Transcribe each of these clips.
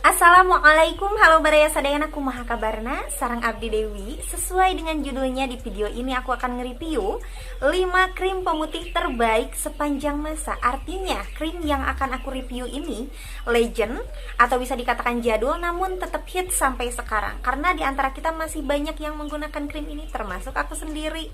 Assalamualaikum, halo baraya sadayana kumaha kabarna, sarang abdi Dewi. Sesuai dengan judulnya di video ini aku akan nge-review 5 krim pemutih terbaik sepanjang masa. Artinya krim yang akan aku review ini legend atau bisa dikatakan jadul namun tetap hit sampai sekarang. Karena di antara kita masih banyak yang menggunakan krim ini, termasuk aku sendiri.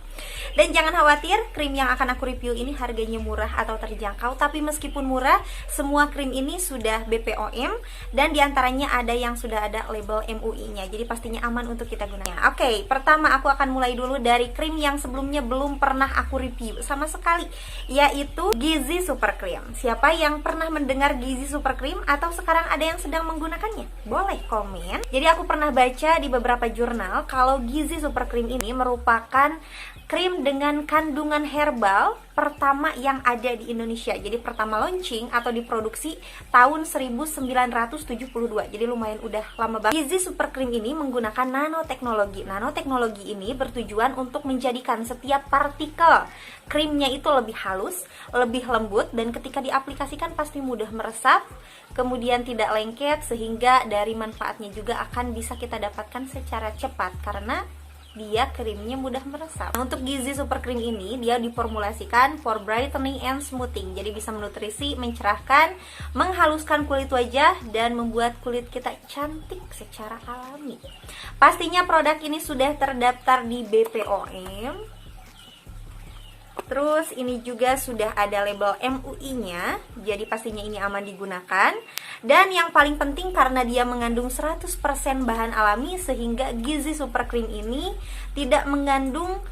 Dan jangan khawatir, krim yang akan aku review ini harganya murah atau terjangkau. Tapi meskipun murah, semua krim ini sudah BPOM dan di antaranya ada yang sudah ada label MUI-nya, jadi pastinya aman untuk kita gunakan. Oke, pertama aku akan mulai dulu dari krim yang sebelumnya belum pernah aku review sama sekali, yaitu Gizi Super Cream. Siapa yang pernah mendengar Gizi Super Cream atau sekarang ada yang sedang menggunakannya? Boleh komen. Jadi aku pernah baca di beberapa jurnal kalau Gizi Super Cream ini merupakan krim dengan kandungan herbal pertama yang ada di Indonesia. Jadi pertama launching atau diproduksi tahun 1972. Jadi lumayan udah lama banget. Gizi Super Cream ini menggunakan nanoteknologi. Nanoteknologi ini bertujuan untuk menjadikan setiap partikel krimnya itu lebih halus, lebih lembut, dan ketika diaplikasikan pasti mudah meresap, kemudian tidak lengket, sehingga dari manfaatnya juga akan bisa kita dapatkan secara cepat karena dia krimnya mudah meresap. Nah, untuk Gizi Super Cream ini dia diformulasikan for brightening and smoothing. Jadi bisa menutrisi, mencerahkan, menghaluskan kulit wajah dan membuat kulit kita cantik secara alami. Pastinya produk ini sudah terdaftar di BPOM. Terus ini juga sudah ada label MUI-nya, jadi pastinya ini aman digunakan. Dan yang paling penting karena dia mengandung 100% bahan alami, sehingga Gizi Super Cream ini tidak mengandung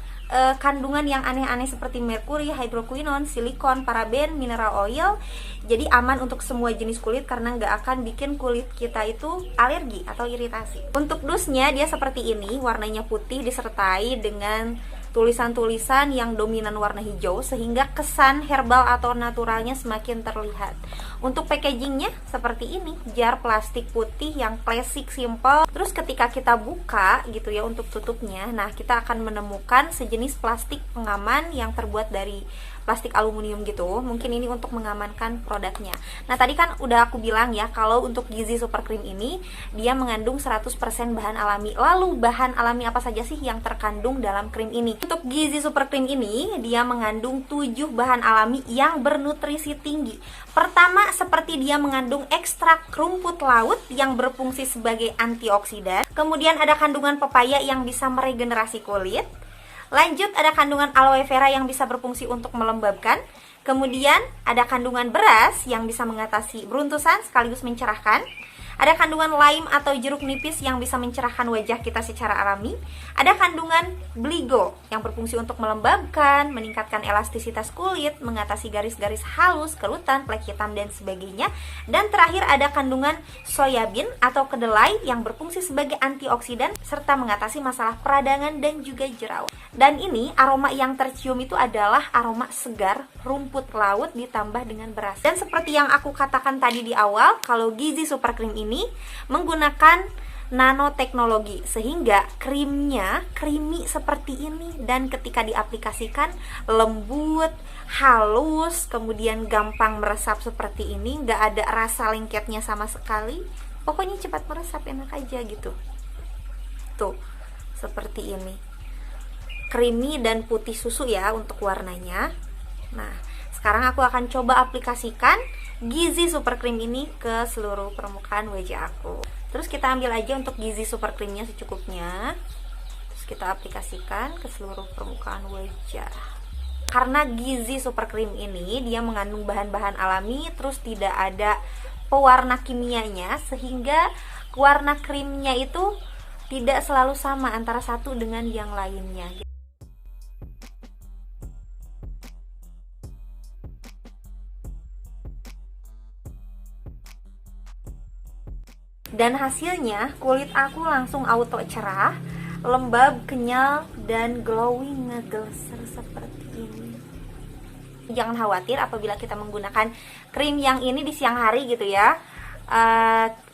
kandungan yang aneh-aneh seperti merkuri, hidroquinone, silikon, paraben, mineral oil. Jadi aman untuk semua jenis kulit karena nggak akan bikin kulit kita itu alergi atau iritasi. Untuk dusnya dia seperti ini, warnanya putih disertai dengan tulisan-tulisan yang dominan warna hijau sehingga kesan herbal atau naturalnya semakin terlihat. Untuk packagingnya seperti ini, jar plastik putih yang klasik, simple. Terus ketika kita buka gitu ya untuk tutupnya, nah kita akan menemukan sejenis plastik pengaman yang terbuat dari plastik aluminium gitu. Mungkin ini untuk mengamankan produknya. Nah tadi kan udah aku bilang ya kalau untuk Gizi Super Cream ini dia mengandung 100% bahan alami. Lalu bahan alami apa saja sih yang terkandung dalam krim ini? Untuk Gizi Super Cream ini dia mengandung 7 bahan alami yang bernutrisi tinggi. Pertama, seperti dia mengandung ekstrak rumput laut yang berfungsi sebagai antioksidan. Kemudian ada kandungan pepaya yang bisa meregenerasi kulit. Lanjut ada kandungan aloe vera yang bisa berfungsi untuk melembabkan. Kemudian ada kandungan beras yang bisa mengatasi beruntusan sekaligus mencerahkan. Ada kandungan lime atau jeruk nipis yang bisa mencerahkan wajah kita secara alami. Ada kandungan bligo yang berfungsi untuk melembabkan, meningkatkan elastisitas kulit, mengatasi garis-garis halus, kerutan, flek hitam, dan sebagainya. Dan terakhir ada kandungan soyabin atau kedelai yang berfungsi sebagai antioksidan serta mengatasi masalah peradangan dan juga jerawat. Dan ini aroma yang tercium itu adalah aroma segar rumput laut ditambah dengan beras. Dan seperti yang aku katakan tadi di awal, kalau Gizi Super Cream ini menggunakan nanoteknologi sehingga krimnya creamy seperti ini dan ketika diaplikasikan lembut, halus, kemudian gampang meresap seperti ini, nggak ada rasa lengketnya sama sekali. Pokoknya cepat meresap, enak aja gitu. Tuh, seperti ini. Creamy dan putih susu ya untuk warnanya. Nah, sekarang aku akan coba aplikasikan Gizi Super Cream ini ke seluruh permukaan wajah aku. Terus kita ambil aja untuk Gizi Super Creamnya secukupnya. Terus kita aplikasikan ke seluruh permukaan wajah. Karena Gizi Super Cream ini dia mengandung bahan-bahan alami, terus tidak ada pewarna kimianya, sehingga warna krimnya itu tidak selalu sama antara satu dengan yang lainnya. Dan hasilnya kulit aku langsung auto cerah, lembab, kenyal, dan glowing ngeglesser seperti ini. Jangan khawatir apabila kita menggunakan krim yang ini di siang hari gitu ya.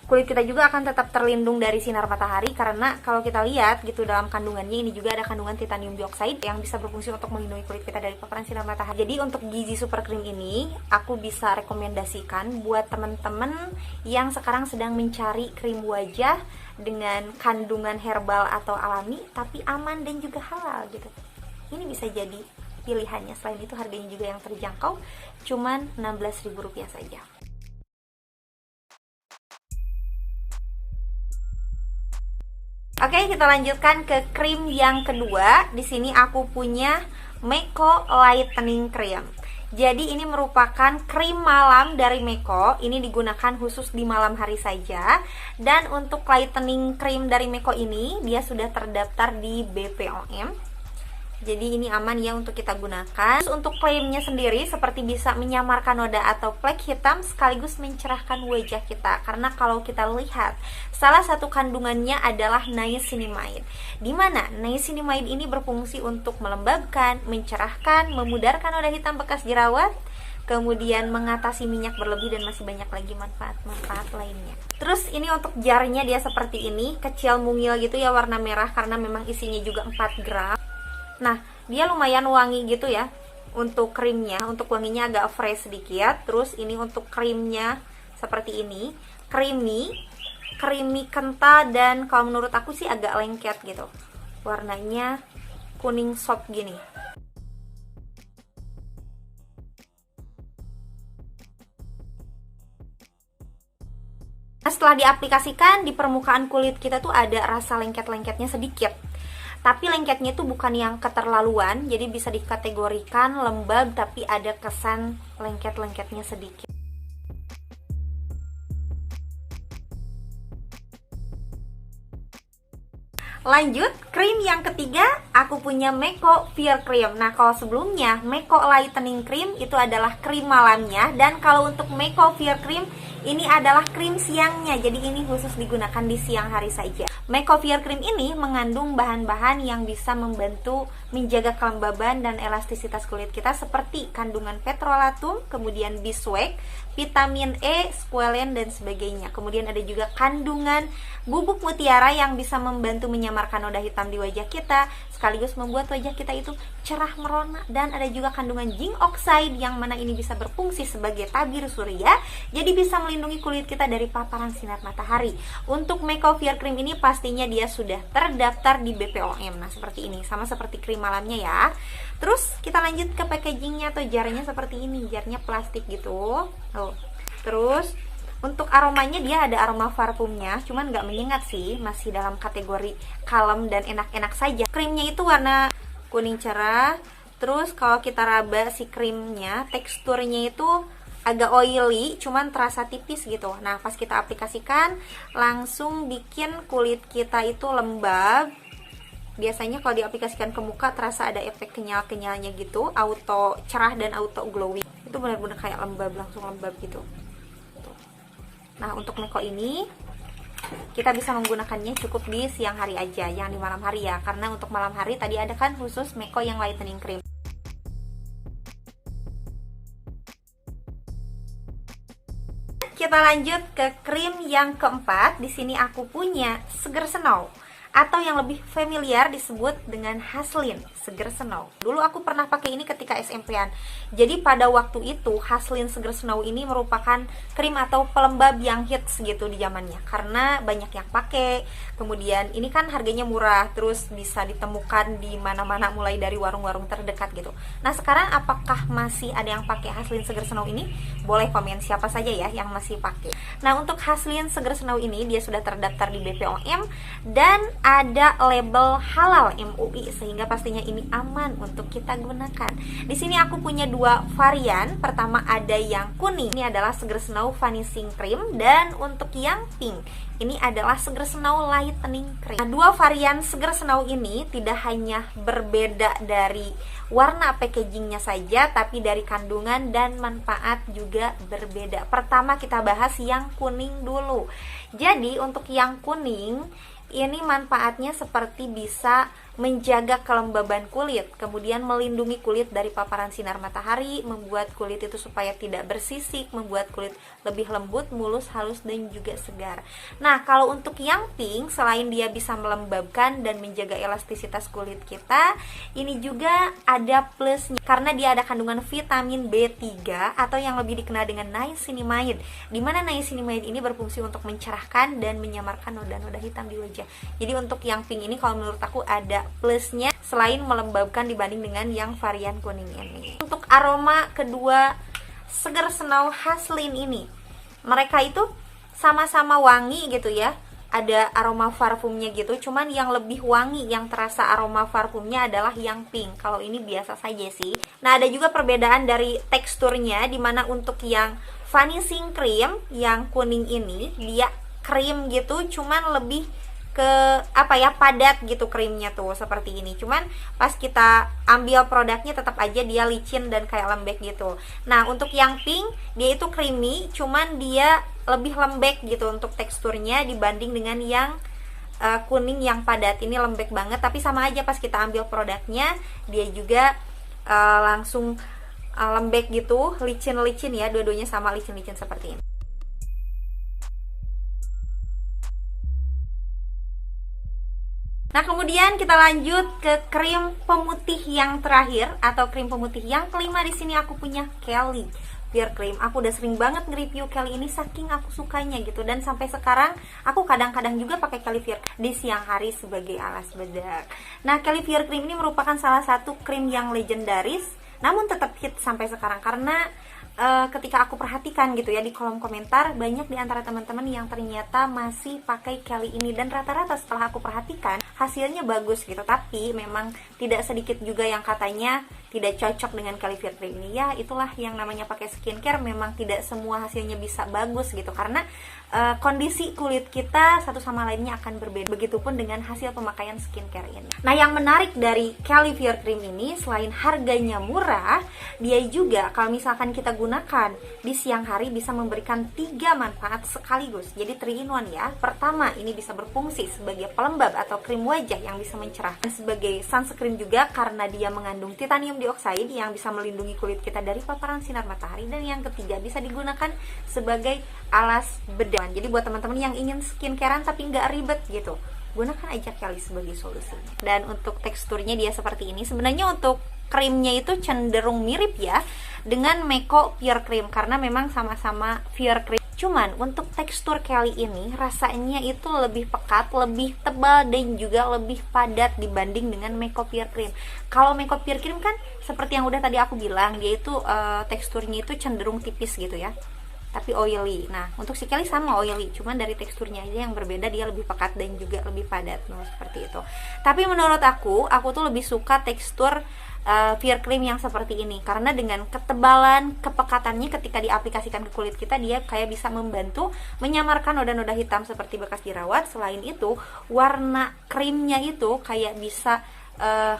kulit kita juga akan tetap terlindung dari sinar matahari, karena kalau kita lihat gitu dalam kandungannya ini juga ada kandungan titanium dioxide yang bisa berfungsi untuk melindungi kulit kita dari paparan sinar matahari. Jadi untuk Gizi Super Cream ini aku bisa rekomendasikan buat temen-temen yang sekarang sedang mencari krim wajah dengan kandungan herbal atau alami tapi aman dan juga halal gitu. Ini bisa jadi pilihannya. Selain itu harganya juga yang terjangkau, cuman Rp16.000 saja. Oke, kita lanjutkan ke krim yang kedua. Di sini aku punya Meko Lightening Cream. Jadi ini merupakan krim malam dari Meko. Ini digunakan khusus di malam hari saja. Dan untuk lightening cream dari Meko ini, dia sudah terdaftar di BPOM. Jadi ini aman ya untuk kita gunakan. Terus untuk klaimnya sendiri seperti bisa menyamarkan noda atau flek hitam sekaligus mencerahkan wajah kita. Karena kalau kita lihat, salah satu kandungannya adalah niacinamide. Dimana niacinamide ini berfungsi untuk melembabkan, mencerahkan, memudarkan noda hitam bekas jerawat, kemudian mengatasi minyak berlebih, dan masih banyak lagi manfaat-manfaat lainnya. Terus ini untuk jarnya dia seperti ini, kecil mungil gitu ya, warna merah karena memang isinya juga 4 gram. Nah, dia lumayan wangi gitu ya untuk krimnya. Untuk wanginya agak fresh sedikit. Terus ini untuk krimnya seperti ini, creamy kental, dan kalau menurut aku sih agak lengket gitu. Warnanya kuning soft gini. Nah, setelah diaplikasikan di permukaan kulit kita tuh ada rasa lengket-lengketnya sedikit. Tapi lengketnya itu bukan yang keterlaluan, jadi bisa dikategorikan lembab tapi ada kesan lengket-lengketnya sedikit. Lanjut, krim yang ketiga, aku punya Meko Fair Cream. Nah, kalau sebelumnya Meko Lightening Cream itu adalah krim malamnya, dan kalau untuk Meko Fair Cream ini adalah krim siangnya. Jadi ini khusus digunakan di siang hari saja. Meko Fair Cream ini mengandung bahan-bahan yang bisa membantu menjaga kelembaban dan elastisitas kulit kita seperti kandungan petrolatum, kemudian beeswax, vitamin E, squalene, dan sebagainya. Kemudian ada juga kandungan bubuk mutiara yang bisa membantu menyamarkan noda hitam di wajah kita, sekaligus membuat wajah kita itu cerah merona. Dan ada juga kandungan zinc oxide yang mana ini bisa berfungsi sebagai tabir surya, jadi bisa melindungi kulit kita dari paparan sinar matahari. Untuk Meko Fair Cream ini pastinya dia sudah terdaftar di BPOM. Nah, seperti ini, sama seperti krim malamnya ya. Terus kita lanjut ke packagingnya atau jarnya seperti ini. Jarnya plastik gitu. Oh. Terus untuk aromanya dia ada aroma parfumnya, cuman nggak menyengat sih, masih dalam kategori kalem dan enak-enak saja. Krimnya itu warna kuning cerah. Terus kalau kita raba si krimnya, teksturnya itu agak oily, cuman terasa tipis gitu. Nah, pas kita aplikasikan langsung bikin kulit kita itu lembab. Biasanya kalau diaplikasikan ke muka terasa ada efek kenyal-kenyalnya gitu, auto cerah dan auto glowing. Itu benar-benar kayak lembab, langsung lembab gitu. Nah, untuk Meko ini kita bisa menggunakannya cukup di siang hari aja, yang di malam hari ya. Karena untuk malam hari tadi ada kan khusus Meko yang lightening cream. Kita lanjut ke krim yang keempat. Di sini aku punya Seger Snow, atau yang lebih familiar disebut dengan Haslin Seger Snow. Dulu aku pernah pakai ini ketika SMP-an. Jadi pada waktu itu Haslin Seger Snow ini merupakan krim atau pelembab yang hits gitu di zamannya, karena banyak yang pakai. Kemudian ini kan harganya murah, terus bisa ditemukan di mana-mana mulai dari warung-warung terdekat gitu. Nah, sekarang apakah masih ada yang pakai Haslin Seger Snow ini? Boleh komen siapa saja ya yang masih pakai. Nah, untuk Haslin Seger Snow ini dia sudah terdaftar di BPOM dan ada label halal MUI, sehingga pastinya ini aman untuk kita gunakan. Di sini aku punya dua varian. Pertama ada yang kuning, ini adalah Seger Snow Vanishing Cream, dan untuk yang pink ini adalah Seger Snow Lightening Cream. Nah, dua varian Seger Snow ini tidak hanya berbeda dari warna packagingnya saja, tapi dari kandungan dan manfaat juga berbeda. Pertama kita bahas yang kuning dulu. Jadi untuk yang kuning Ini manfaatnya seperti bisa menjaga kelembaban kulit, kemudian melindungi kulit dari paparan sinar matahari, membuat kulit itu supaya tidak bersisik, membuat kulit lebih lembut, mulus, halus, dan juga segar. Nah, kalau untuk yang pink, selain dia bisa melembabkan dan menjaga elastisitas kulit kita, ini juga ada plusnya karena dia ada kandungan vitamin B3 atau yang lebih dikenal dengan niacinamide, dimana niacinamide ini berfungsi untuk mencerahkan dan menyamarkan noda-noda hitam di wajah. Jadi untuk yang pink ini kalau menurut aku ada plusnya selain melembabkan dibanding dengan yang varian kuning ini. Untuk aroma kedua Seger Snow Haslin ini, mereka itu sama-sama wangi gitu ya, ada aroma parfumnya gitu, cuman yang lebih wangi, yang terasa aroma parfumnya adalah yang pink. Kalau ini biasa saja sih. Nah, ada juga perbedaan dari teksturnya, dimana untuk yang vanishing cream yang kuning ini dia krim gitu, cuman lebih ke padat gitu krimnya tuh seperti ini. Cuman pas kita ambil produknya tetap aja dia licin dan kayak lembek gitu. Nah, untuk yang pink dia itu creamy, cuman dia lebih lembek gitu untuk teksturnya dibanding dengan yang kuning yang padat. Ini lembek banget, tapi sama aja pas kita ambil produknya dia juga langsung lembek gitu, licin-licin ya, dua-duanya sama licin-licin seperti ini. Nah, kemudian kita lanjut ke krim pemutih yang terakhir atau krim pemutih yang kelima. Di sini aku punya Kelly Pure Cream. Aku udah sering banget nge-review Kelly ini saking aku sukanya gitu, dan sampai sekarang aku kadang-kadang juga pakai Kelly Pure di siang hari sebagai alas bedak. Nah, Kelly Pure Cream ini merupakan salah satu krim yang legendaris namun tetap hit sampai sekarang karena ketika aku perhatikan gitu ya di kolom komentar, banyak di antara teman-teman yang ternyata masih pakai Kelly ini, dan rata-rata setelah aku perhatikan hasilnya bagus gitu. Tapi memang tidak sedikit juga yang katanya tidak cocok dengan Kelly Pure Cream ini. Ya, itulah yang namanya pakai skincare, memang tidak semua hasilnya bisa bagus gitu karena kondisi kulit kita satu sama lainnya akan berbeda. Begitupun dengan hasil pemakaian skincare ini. Nah, yang menarik dari Kelly Pure Cream ini, selain harganya murah, dia juga kalau misalkan kita gunakan di siang hari bisa memberikan 3 manfaat sekaligus. Jadi 3 in 1 ya. Pertama, ini bisa berfungsi sebagai pelembab atau krim wajah yang bisa mencerahkan, sebagai sunscreen juga karena dia mengandung titanium dioksida yang bisa melindungi kulit kita dari paparan sinar matahari. Dan yang ketiga, bisa digunakan sebagai alas bedak. Jadi buat teman-teman yang ingin skincarean tapi nggak ribet gitu, gunakan aja Kelly sebagai solusi. Dan untuk teksturnya dia seperti ini. Sebenarnya untuk krimnya itu cenderung mirip ya dengan Meko Pure Cream karena memang sama-sama Pure Cream. Cuman untuk tekstur Kelly ini rasanya itu lebih pekat, lebih tebal, dan juga lebih padat dibanding dengan Meko Pure Cream. Kalau Meko Pure Cream kan seperti yang udah tadi aku bilang, dia itu teksturnya itu cenderung tipis gitu ya, tapi oily. Nah, untuk si Kelly sama oily, cuman dari teksturnya aja yang berbeda, dia lebih pekat dan juga lebih padat. Nah, seperti itu. Tapi menurut aku tuh lebih suka tekstur Pure Cream yang seperti ini karena dengan ketebalan, kepekatannya ketika diaplikasikan ke kulit kita, dia kayak bisa membantu menyamarkan noda-noda hitam seperti bekas jerawat. Selain itu, warna krimnya itu kayak bisa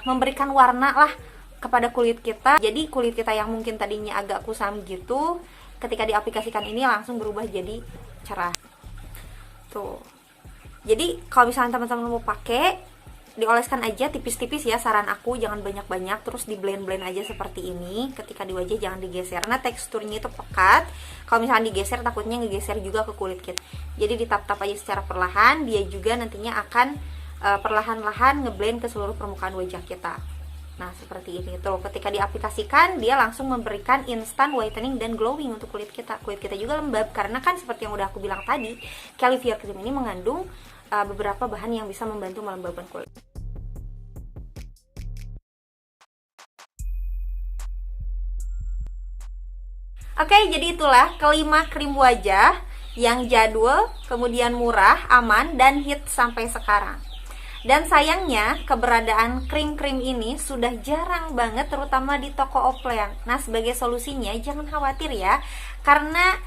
memberikan warna lah kepada kulit kita. Jadi kulit kita yang mungkin tadinya agak kusam gitu, ketika diaplikasikan ini langsung berubah jadi cerah. Tuh. Jadi kalau misalnya teman-teman mau pakai, dioleskan aja tipis-tipis ya, saran aku jangan banyak-banyak, terus di blend-blend aja seperti ini. Ketika di wajah jangan digeser karena teksturnya itu pekat. Kalau misalnya digeser takutnya ngegeser juga ke kulit kita. Jadi ditap-tap aja secara perlahan, dia juga nantinya akan perlahan-lahan ngeblend ke seluruh permukaan wajah kita. Nah, seperti ini tuh. Ketika diaplikasikan, dia langsung memberikan instant whitening dan glowing untuk kulit kita. Kulit kita juga lembab karena kan seperti yang udah aku bilang tadi, Kelly Pure Cream ini mengandung beberapa bahan yang bisa membantu melembabkan kulit. Oke, jadi itulah kelima krim wajah yang jadul, kemudian murah, aman, dan hit sampai sekarang. Dan sayangnya keberadaan krim-krim ini sudah jarang banget, terutama di toko offline. Nah, sebagai solusinya jangan khawatir ya, karena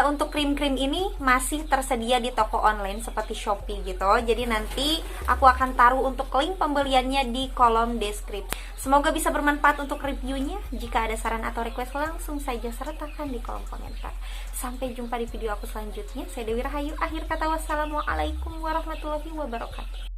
untuk krim-krim ini masih tersedia di toko online seperti Shopee gitu. Jadi nanti aku akan taruh untuk link pembeliannya di kolom deskripsi. Semoga bisa bermanfaat untuk reviewnya. Jika ada saran atau request langsung saja sertakan di kolom komentar. Sampai jumpa di video aku selanjutnya. Saya Dewi Rahayu. Akhir kata wassalamualaikum warahmatullahi wabarakatuh.